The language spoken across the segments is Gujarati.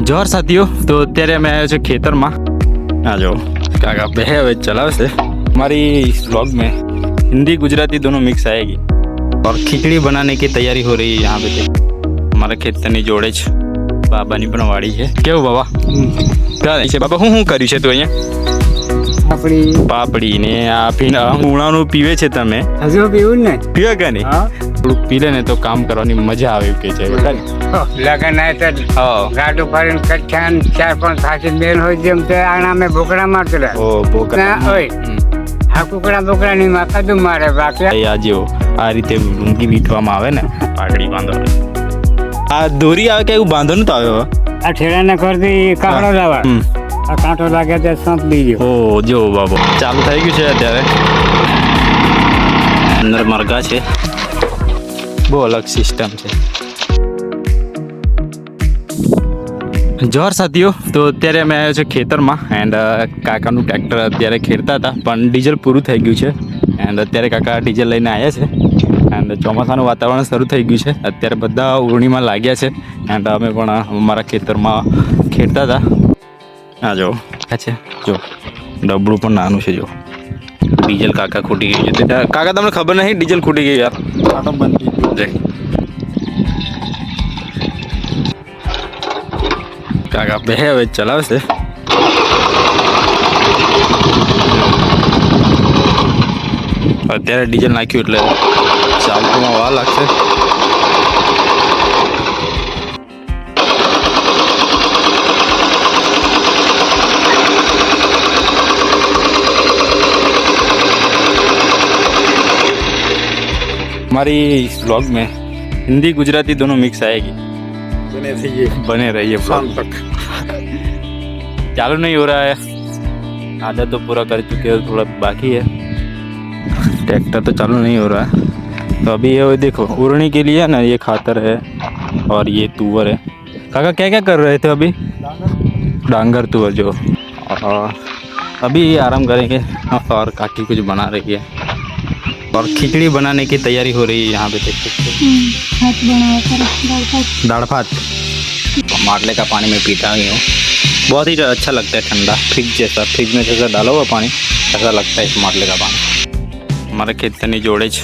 જોર સાથીઓ, તો અત્યારે અમે આવ્યા છે ખેતરમાં। आ जाओ काका पे है चलाओ से हमारी व्लॉग में हिंदी गुजराती दोनों मिक्स आएगी और खिचड़ी बनाने की तैयारी हो रही है यहाँ पे। हमारा खेतनी जोड़े ज बाबानी पण वाड़ी है। केवुं बाबा क्या है बाबा હું કર્યું છે તું અહીંયા? આપણી પાપડી ને આ ઉણાનું પીવે છે તમે? હજુ પીવું ને પીવે કે નહીં? થોડુંક પી લે ને તો કામ કરવાની મજા આવે કે છે લગન આવે તો ગાડું ફરીને કચ્છાન 4-5 ખાસી બેન હોય જેમ તે આના મેં બોકડા મારતો રહે। ઓ બોકડા ઓય આ કુકડા ની માથા દુ મારે બાકી આ જેવો આ રીતે લુંગી વીંટવામાં આવે ને પાઘડી બાંધો આ દોરી આવે કે એવું બાંધવાનું તો આવે આ ઠેડાને કરતી કાકડો લાવા આ કાંટો લાગે તે સાંપ બી ગયો। ઓ જો બાબો ચાલુ થઈ ગયું છે અત્યારે અંદર મરઘા છે બહુ અલગ સિસ્ટમ છે। જોર સાથીઓ, તો અત્યારે અમે આવ્યા છે ખેતરમાં એન્ડ કાકાનું ટ્રેક્ટર અત્યારે ખેડતા હતા પણ ડીઝલ પૂરું થઈ ગયું છે એન્ડ અત્યારે કાકા ડીઝલ લઈને આવ્યા છે એન્ડ ચોમાસાનું વાતાવરણ શરૂ થઈ ગયું છે। અત્યારે બધા ઉરણીમાં લાગ્યા છે એન્ડ અમે પણ અમારા ખેતરમાં ખેડતા હતા। આ જો છે જો ડબડું પણ નાનું છે જો ડીઝલ કાકા ખૂટી ગયું છે। કાકા તમને ખબર નહીં ડીઝલ ખૂટી ગયું યાર આટો બંધ જય કાકા બે હવે ચલાવશે અત્યારે ડીઝલ નાખ્યું એટલે ચાલવામાં વાર લાગશે। हमारी व्लॉग में हिंदी गुजराती दोनों मिक्स आएगी। बने रहिए शाम तक। चालू नहीं हो रहा है, आधा तो पूरा कर चुके हैं, थोड़ा बाकी है। ट्रैक्टर तो चालू नहीं हो रहा है तो अभी ये देखो उड़ने के लिए ना ये खातर है और ये तुवर है। काका क्या क्या कर रहे थे अभी? डांगर तुवर जो अभी आराम करेंगे और काकी कुछ बना रही है और खिचड़ी बनाने की तैयारी हो रही है यहाँ पे। देख सकते दाल भात माटले का पानी में पीता ही हूँ, बहुत ही अच्छा लगता है ठंडा फ्रिज जैसा। फ्रिज में जैसा डाला हुआ पानी ऐसा लगता है इस माटले का पानी। हमारे ખેતરની જોડે જ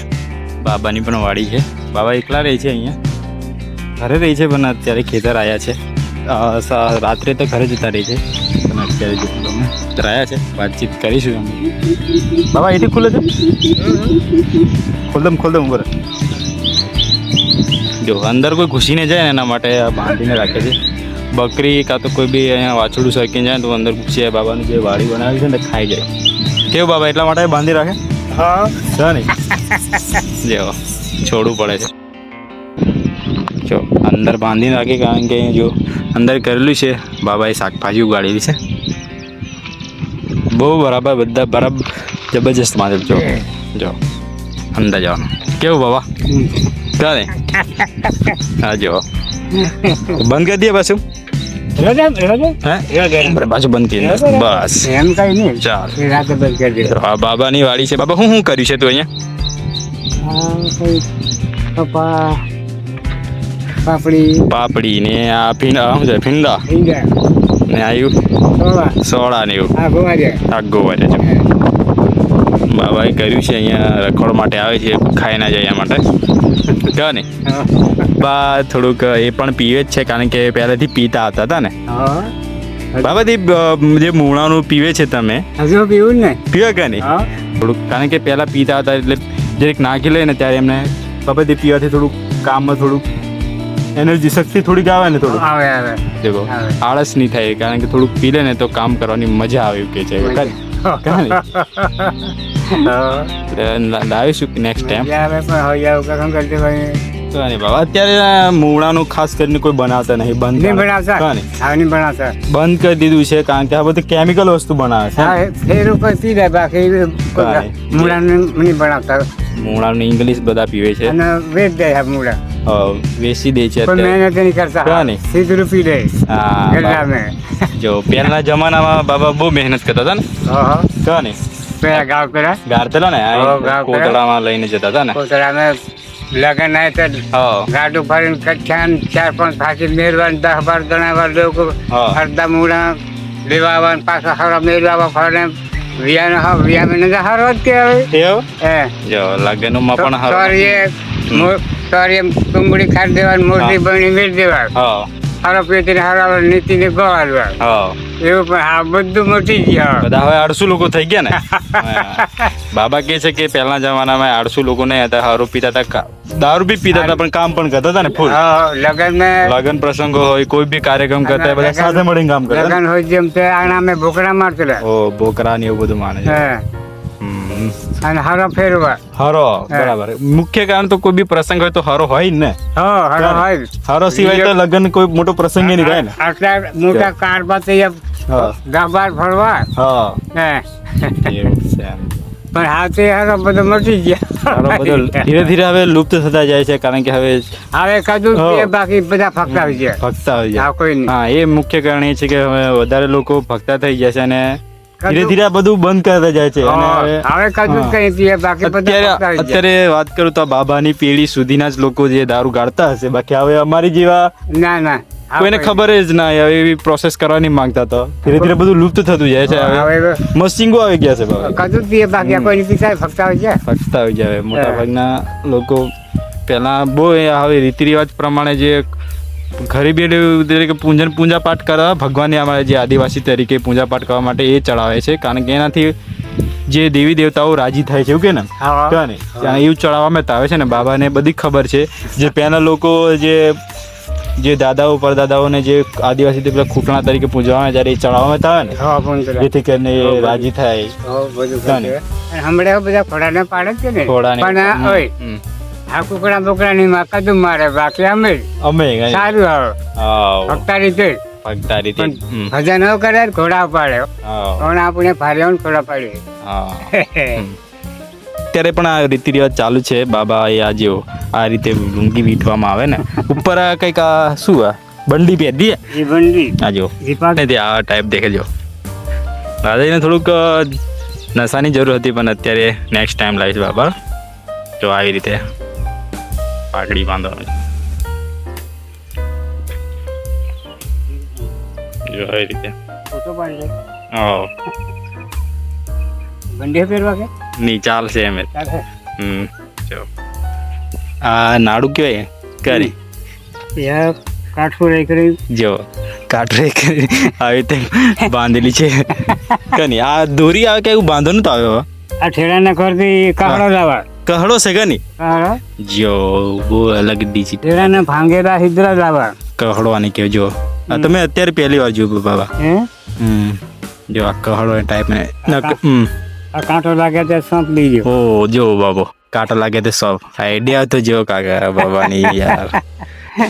બાબાની પણ વાડી છે। બાબા એકલા રહે છે અહીંયા, ઘરે રહે છે પણ અત્યારે ખેતર આવ્યા છે। રાત્રે તો ઘરે જતા રહે છે પણ અત્યારે જો અમે આવ્યા છે વાતચીત કરીશું અમે। બાબા એથી ખુલે છે? ખોલદમ ઉપર જો અંદર કોઈ ઘૂસીને જાય ને એના માટે બાંધીને રાખે છે। બકરી કાં તો કોઈ બી અહીંયા વાછડું સરકીને જાય તો અંદર ઘૂસી જાય। બાબાની જે વાડી બનાવી છે ને ખાઈ જાય। કેવું બાબા એટલા માટે બાંધી રાખે? હા નહીં જેવો છોડવું પડે છે જો અંદર બાંધીને રાખે કારણ કે જો અંદર કરેલું છે બાબાએ શાકભાજી ઉગાડેલી છે બહુ બરાબર બધા બરાબર જબરજસ્ત મારે જો અંદર જવાનું। કેવું બાબા ચાલે? હા જો બંધ કરી દે પાછું પાછું બંધ કરી બસ એમ કઈ નહીં ચાલ રાતે બંધ કરી દે। આ બાબાની વાડી છે। બાબા શું કર્યું છે તું અહીંયા? પાપડી ને આ શું છે ભીંડા ને આવ્યું સોડા ને એવું આ ગોવા છે। બાબાએ કર્યું છે અહીંયા રખોડ માટે આવે છે, ખાઈ ના જાય એના માટે કહે ને બા થોડુંક એ પણ પીવે જ છે કારણ કે પહેલાથી પીતા હતા ને બાબાથી જે મૂળાનું પીવે છે તમે? હજુ પીવું ને પીવે કે નહીં? થોડુંક કારણ કે પહેલા પીતા હતા એટલે જરીક નાખી લે ને ત્યારે એમને બાબાથી પીવાથી થોડુંક કામમાં થોડુંક એનર્જી શક્તિ થોડીક આવે ને થોડુંક આવે દેખો આળસ નહીં થાય કારણ કે થોડુંક પી લે ને તો કામ કરવાની મજા આવે કે છે લાવીશું નેક્સ્ટ ટાઈમ। બાબા અત્યારે મૂળાનું ખાસ કરીને કોઈ બનાવતા નહીં, બંધ કરી દીધું છે કારણ કે આ બધું કેમિકલ વસ્તુ બનાવે છે। મૂળાનું ઇંગ્લિશ બધા પીવે છે, વેચી દે છે જો પહેલાના જમાનામાં બાબા બહુ મહેનત કરતા હતા ને કહે ને ગાળતેલા ને કોતરામાં લઈને જતા હતા ને લગન આવે તો હા ગાડું ફરીને કચ્છાન 4-5 ફાંસી મેળવાની 10-12 જણા લોકો હા. અડધા મૂળા લેવા આવવા પાછા હરા મેળવા ફરે વિયા મહિને હારો જ કહેવાય એવું હે જો લગ્નમાં પણ હારું. સોરીએ ડુંગળી ખાઈ દેવાની મોટી બની મેળ દેવાનું હા હારો પેટીને હારો નીતિને ગવાડવા હા એવું પણ આ બધું મોટી ગયા બધા હવે 800 લોકો થઈ ગયા ને હા. બાબા કહે છે કે પહેલા જમાનામાં 800 લોકો નહીં હતા, હારું પીતા હતા, દારૂ બી પીતા હતા, પણ કામ પણ કરતા હતા ને ફૂલ. લગન લગન પ્રસંગો હોય, કોઈ બી કાર્યક્રમ કરતા હોય, બધા સાથે મળીને કામ કરતા. લગન હોય જેમ તે આણામે ભોકરા મારતા ઓ બોકરા ને એવું બધું માને છે. હે અને હારો ફેરવા હરો બરાબર. મુખ્ય કારણ તો કોઈ બી પ્રસંગ હોય તો હરો હોય જ ને. હારો હોય હરો સિવાય તો લગન કોઈ મોટો પ્રસંગ નહીં થાય ને. આટલા મોટા કારમાં તો હા ગાબાર ફરવા હા હે એવું છે. પણ હાથે હારો બધો મટી ગયા હરો બધો ધીરે ધીરે હવે લુપ્ત થતા જાય છે, કારણ કે હવે હવે કદું તે બાકી બધા ફકતા હોય છે ભક્તા હોય આ છે. કોઈ નહીં હા એ મુખ્ય કારણ એ છે કે હવે વધારે લોકો ભક્તા થઈ જાય છે અને ધીરે ધીરે આ બધું બંધ કરતા જાય છે. અને હવે કદું કઈ પીએ બાકી બધા ફકતા હોય છે. અત્યારે વાત કરું તો આ બાબાની પેઢી સુધીના જ લોકો જે દારૂ ગાળતા હશે, બાકી હવે અમારી જેવા ના ના આ કોઈને કોઈ ખબર જ ના હવે એવી પ્રોસેસ કરવાની માંગતા તો ધીરે ધીરે બધું લુપ્ત થતું જાય છે. હવે હવે મશીંગો આવી ગયા છે બાબા, કદું પીએ બાકી આ કોઈ પીતા ફકતા હોય છે ભક્તા આવી જાય. હવે મોટા ભાગના લોકો પહેલા બહુ હવે રીતિ રિવાજ પ્રમાણે જે ગરીબી તરીકે પૂજા પાઠ કરવા ભગવાનને અમારે જે આદિવાસી તરીકે પૂજા પાઠ કરવા માટે એ ચડાવે છે, કારણ કે એનાથી જે દેવી દેવતાઓ રાજી થાય છે એવું કે ને હા. કે ને ત્યાં એવું ચડાવવામાં આવે છે ને. બાબાને બધી ખબર છે, જે પહેલા લોકો જે દાદાઓ પરદાદાઓને જે આદિવાસી પેલા ખૂટણા તરીકે પૂજવામાં જ્યારે એ ચડાવવામાં આવે ને, હા પણ પેલા જેથી કરીને એ રાજી થાય. બધું કાને? અને હમણાં બધા ખોડાને પાડે છે ને ઘોડાને પણ ઓય આ કુકડા બોકડા ની માં કદું મારે બાકી અમે અમે કઈ સારું આવે આવ ફકતા રીતે ભક્તા રીતે પણ ભજન ન કરે ને ઘોડા પાડે આવ પણ આપણે ભારે ઘોડા પાડીએ હા. અત્યારે પણ આ રીતિ રિવાજ ચાલુ છે. બાબા એ આ જેવો આ રીતે લુંગી વીંટવામાં આવે ને ઉપર આ કંઈક આ શું આ બંડી પહેરી એ બંડી આ જો દીપા ને તે આ ટાઈપ દેખેજો. દાદાજીને થોડુંક નશાની જરૂર હતી, પણ અત્યારે નેક્સ્ટ ટાઈમ લાવીશ બાબા. જો આવી રીતે પાઘડી બાંધવાની, જો આવી રીતે ફોટો પાડી લે હા બંડી પહેરવા કે ની ચાલશે એમ જ. ચાલે. જો આ નાડું કહેવાય કરી યાર કાઠું રહી કરી જો કાટરે કરી આવી રીતે બાંધેલી છે. કની આ દોરી આવે કે એવું બાંધવાનું તો આવ્યો આ ઠેડાના ઘરથી કાહડો લાવા કહડો છે કની કાહડો જો બહુ અલગ ડીજી ઠેડાના ભાંગેલા હિદ્રા લાવા કહડો આને કહો. જો આ તમે અત્યારે પહેલી વાર જોયું બાબા. હે જો આ કહડો ટાઈપ ને આ કાંટો લાગે તે સંપ લઈ ગયો ઓ જો બાબો કાંટો લાગે તો સૌ આઈડિયા તો જો કાકા બાબાની યાર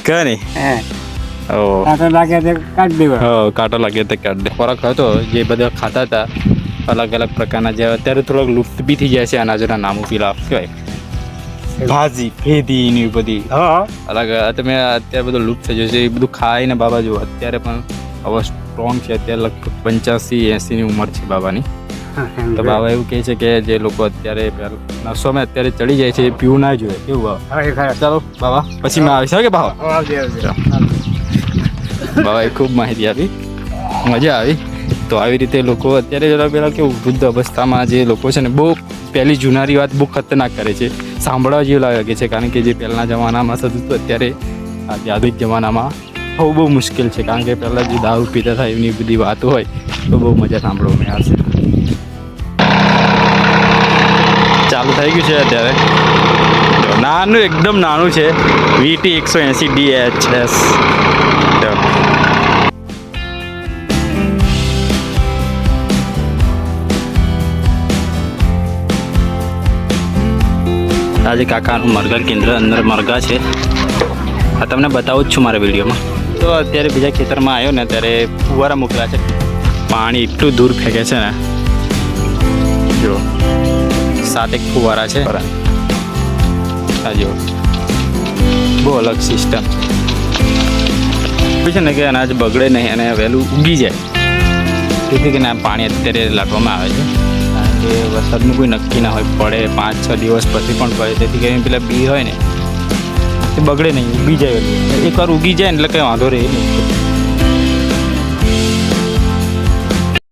કની હે ઓ કાંટો લાગે તે કાઢી દેવા હા કાંટો લાગે તો કાઢ દે. ખોરાક હતો જે બધા ખાતા હતા અલગ અલગ પ્રકારના, જે અત્યારે થોડોક લુપ્ત બી થઈ જાય છે અનાજોના નામો પેલા કહેવાય ભાજી ભેદી ને એ બધી હા અલગ તમે અત્યારે બધું લુપ્ત થઈ જશે. એ બધું ખાઈને બાબા જો અત્યારે પણ હવે સ્ટ્રોંગ છે. અત્યારે લગભગ 85-80 ની ઉંમર છે બાબાની. તો બાબા એવું કહે છે કે જે લોકો અત્યારે નશોમાં અત્યારે ચડી જાય છે એ પીવું ના જોઈએ. કેવું બાબા? હવે ખરા ચાલો બાબા પછી મેં આવીશ કે બાબા. આવજે આવજે બાબાએ ખૂબ માહિતી આપી, મજા આવી. તો આવી રીતે લોકો અત્યારે જરા પેલા કેવું વૃદ્ધ અવસ્થામાં જે લોકો છે ને બહુ પહેલી જૂનારી વાત બહુ ખતરનાક કરે છે, સાંભળવા જેવું લાગે છે. કારણ કે જે પહેલાના જમાનામાં થતું હતું અત્યારે આ આધુનિક જમાનામાં બહુ મુશ્કેલ છે. કારણ કે પહેલાં જે દારૂ પીતા થાય એની બધી વાતો હોય તો બહુ મજા સાંભળવામાં આવશે. ચાલુ થઈ ગયું છે અત્યારે. નાનું એકદમ નાનું છે VT 180 DHS. આજે કાકાનું મરઘા કેન્દ્ર અંદર મરઘા છે. આ તમને બતાવું જ છું મારા વિડીયોમાં. તો અત્યારે બીજા ખેતરમાં આવ્યો ને ત્યારે ફુવારા મૂકેલા છે. પાણી એટલું દૂર ફેંકે છે ને, જો 7 ફુવારા છે. આ જો બહુ અલગ સિસ્ટમ છે ને કે અનાજ બગડે નહીં અને વહેલું ઉગી જાય, તેથી કરીને આ પાણી અત્યારે લાટવામાં આવે છે. કારણ કે વરસાદનું કોઈ નક્કી ના હોય, પડે 5-6 દિવસ પછી પણ પડે, તેથી કરીને પેલા બી હોય ને બગડે નહીં, ઉગી જાય વહેલું. એકવાર ઉગી જાય ને એટલે કંઈ વાંધો રહે નહીં.